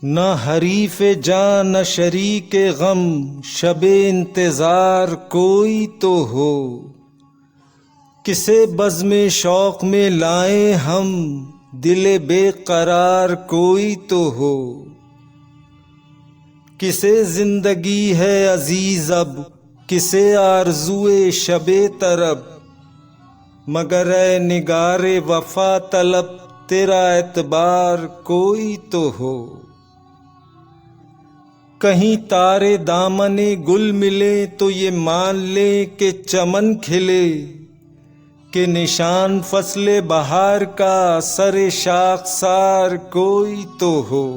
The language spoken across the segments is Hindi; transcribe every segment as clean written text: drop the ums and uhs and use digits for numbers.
न हरीफ़े जान न शरीके गम, शबे इंतज़ार कोई तो हो। किसे बज़्मे शौक़ में लाएं हम, दिले बेकरार कोई तो हो। किसे ज़िंदगी है अज़ीज़ अब, किसे आरज़ुए शबे तरब, मगर ए निगारे वफ़ा तलब, तेरा एतबार कोई तो हो। कहीं तारे दामने गुल मिले तो ये मान ले कि चमन खिले, कि निशान फसले बहार का सरे शाखसार कोई तो हो।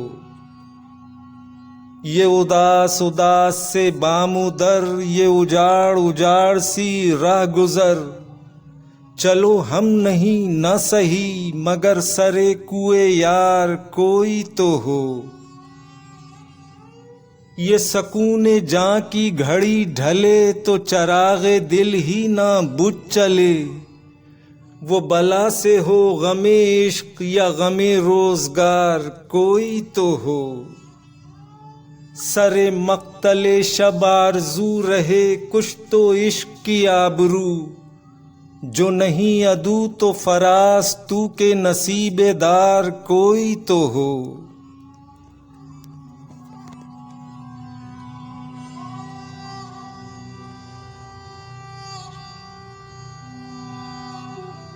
ये उदास उदास से बामुदर, ये उजाड़ उजाड़ सी राह गुजर, चलो हम नहीं न सही मगर सरे कुए यार कोई तो हो। ये सकूने जां की घड़ी ढले तो चरागे दिल ही ना बुझ चले, वो बला से हो गमे इश्क या गमे रोजगार कोई तो हो। सरे मक्तले शब आरज़ू रहे कुछ तो इश्क की आबरू, जो नहीं अदू तो फरास तू के नसीबेदार कोई तो हो।